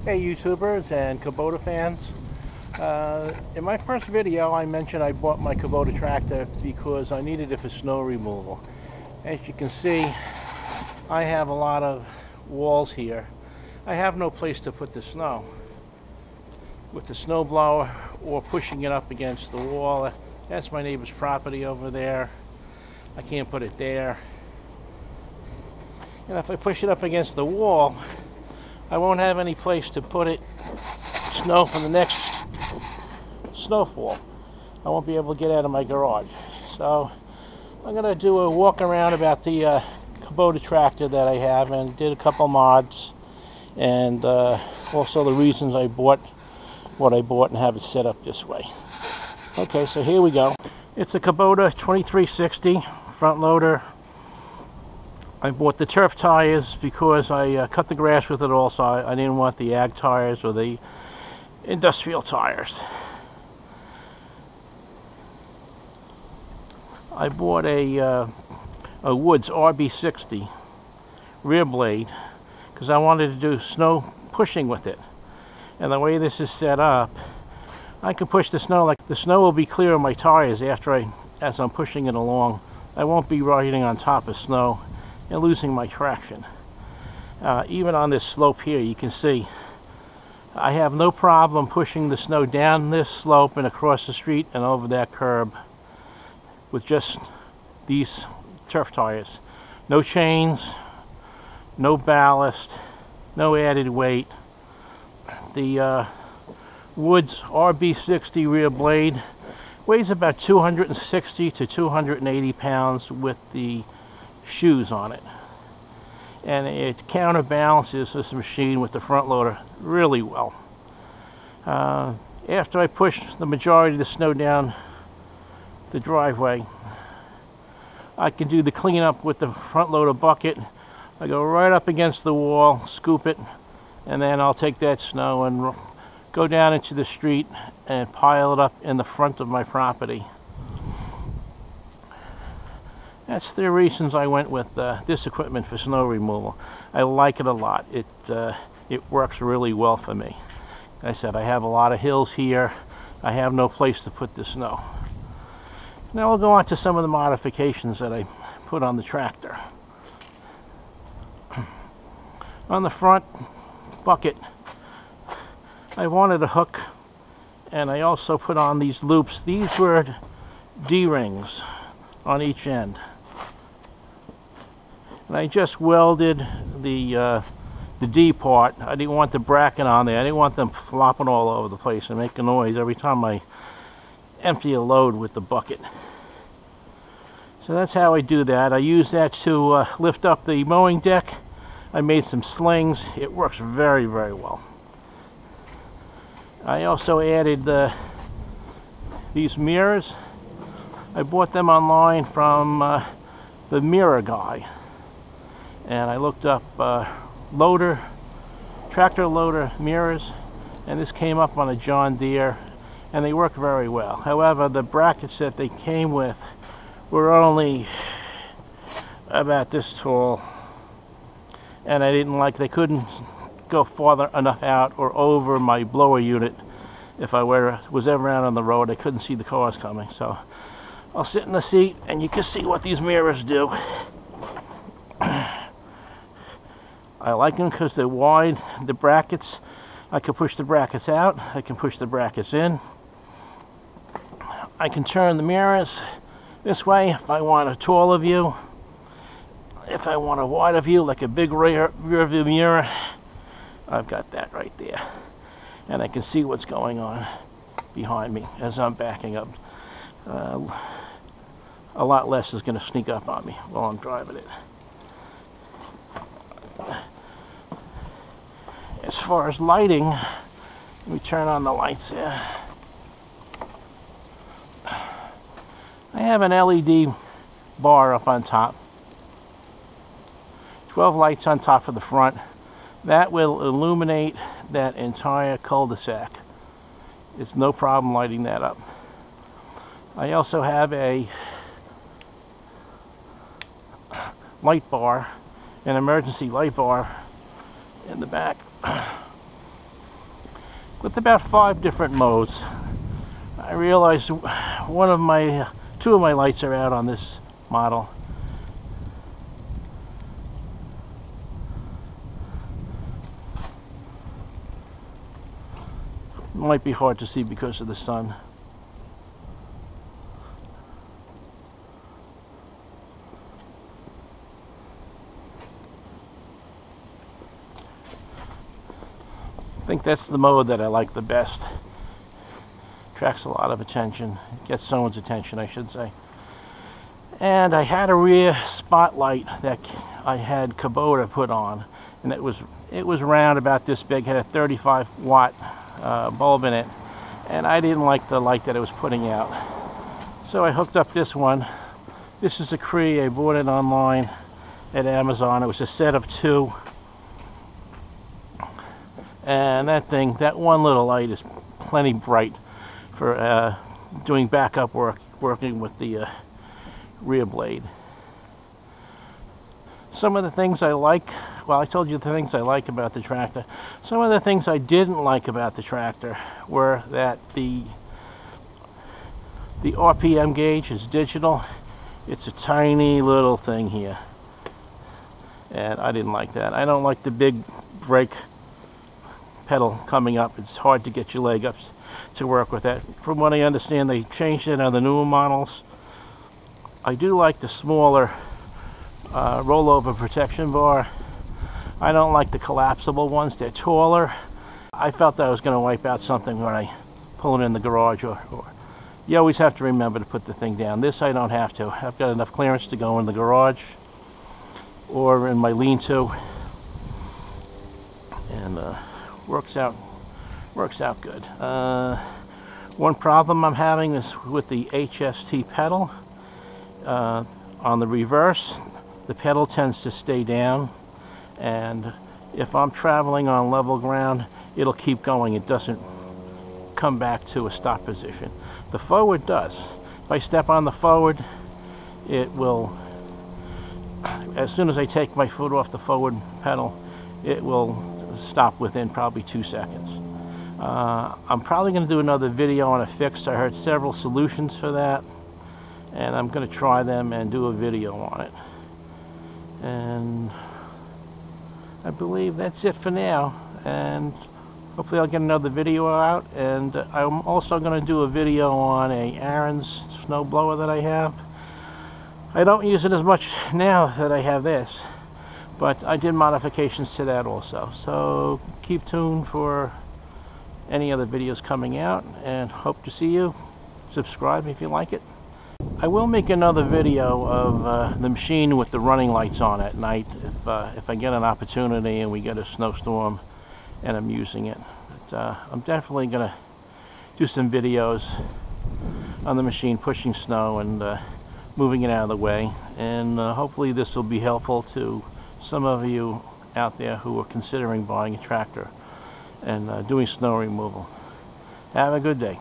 Hey YouTubers and Kubota fans. In my first video I mentioned I bought my Kubota tractor because I needed it for snow removal. As you can see, I have a lot of walls here. I have no place to put the snow. With the snow blower or pushing it up against the wall, that's my neighbor's property over there. I can't put it there. And if I push it up against the wall, I won't have any place to put it snow from the next snowfall. I won't be able to get out of my garage. So I'm going to do a walk around about the Kubota tractor that I have, and did a couple mods, and also the reasons I bought what I bought and have it set up this way. Okay, so here we go. It's a Kubota 2360 front loader. I bought the turf tires because I cut the grass with it also. I didn't want the ag tires or the industrial tires. I bought a Woods RB60 rear blade because I wanted to do snow pushing with it. And the way this is set up, I can push the snow, like the snow will be clear of my tires as I'm pushing it along. I won't be riding on top of snow and losing my traction. Even on this slope here, you can see I have no problem pushing the snow down this slope and across the street and over that curb with just these turf tires. No chains, no ballast, no added weight. The Woods RB60 rear blade weighs about 260 to 280 pounds with the shoes on it, and it counterbalances this machine with the front loader really well. After I push the majority of the snow down the driveway, I can do the cleanup with the front loader bucket. I go right up against the wall, scoop it, and then I'll take that snow and go down into the street and pile it up in the front of my property. That's the reasons I went with this equipment for snow removal. I like it a lot. It works really well for me. Like I said, I have a lot of hills here. I have no place to put the snow. Now we'll go on to some of the modifications that I put on the tractor. On the front bucket, I wanted a hook, and I also put on these loops. These were D-rings on each end. And I just welded the D part. I didn't want the bracket on there. I didn't want them flopping all over the place and making noise every time I empty a load with the bucket. So that's how I do that. I use that to lift up the mowing deck. I made some slings. It works very, very well. I also added these mirrors. I bought them online from the mirror guy. And I looked up tractor loader mirrors, and this came up on a John Deere, and they work very well. However, the brackets that they came with were only about this tall, and they couldn't go farther enough out or over my blower unit. If I was ever out on the road, I couldn't see the cars coming. So I'll sit in the seat and you can see what these mirrors do. I like them because they're wide. The brackets, I can push the brackets out, I can push the brackets in. I can turn the mirrors this way if I want a taller view. If I want a wider view, like a big rear view mirror, I've got that right there. And I can see what's going on behind me as I'm backing up. A lot less is going to sneak up on me while I'm driving it. As far as lighting, let me turn on the lights here. I have an LED bar up on top. 12 lights on top of the front. That will illuminate that entire cul-de-sac. It's no problem lighting that up. I also have a light bar, an emergency light bar in the back. with about 5 different modes. I realized two of my lights are out on this model. Might be hard to see because of the sun. I think that's the mode that I like the best. Attracts a lot of attention. Gets someone's attention, I should say. And I had a rear spotlight that I had Kubota put on, and it was round about this big, had a 35-watt bulb in it, and I didn't like the light that it was putting out. So I hooked up this one. This is a Cree. I bought it online at Amazon. It was a set of 2. And that one little light is plenty bright for doing backup work, working with the rear blade. Some of the things I like, well, I told you the things I like about the tractor. Some of the things I didn't like about the tractor were that the RPM gauge is digital. It's a tiny little thing here, and I didn't like that. I don't like the big brake pedal coming up. It's hard to get your leg up to work with that. From what I understand, they changed it on the newer models. I do like the smaller rollover protection bar. I don't like the collapsible ones. They're taller. I felt that I was going to wipe out something when I pull it in the garage, or you always have to remember to put the thing down. This I don't have to. I've got enough clearance to go in the garage or in my lean-to, and works out good. One problem I'm having is with the Hst pedal. On the reverse, the pedal tends to stay down, and if I'm traveling on level ground, it'll keep going. It doesn't come back to a stop position. The forward does. If I step on the forward, it will, as soon as I take my foot off the forward pedal, it will stop within probably 2 seconds. I'm probably going to do another video on a fix. I heard several solutions for that, and I'm going to try them and do a video on it. And I believe that's it for now, and hopefully I'll get another video out. And I'm also going to do a video on a Aaron's snow blower that I have. I don't use it as much now that I have this, but I did modifications to that also. So keep tuned for any other videos coming out, and hope to see you. Subscribe if you like it. I will make another video of the machine with the running lights on at night if I get an opportunity and we get a snowstorm and I'm using it. But, I'm definitely going to do some videos on the machine pushing snow and moving it out of the way, and hopefully this will be helpful to some of you out there who are considering buying a tractor and doing snow removal. Have a good day.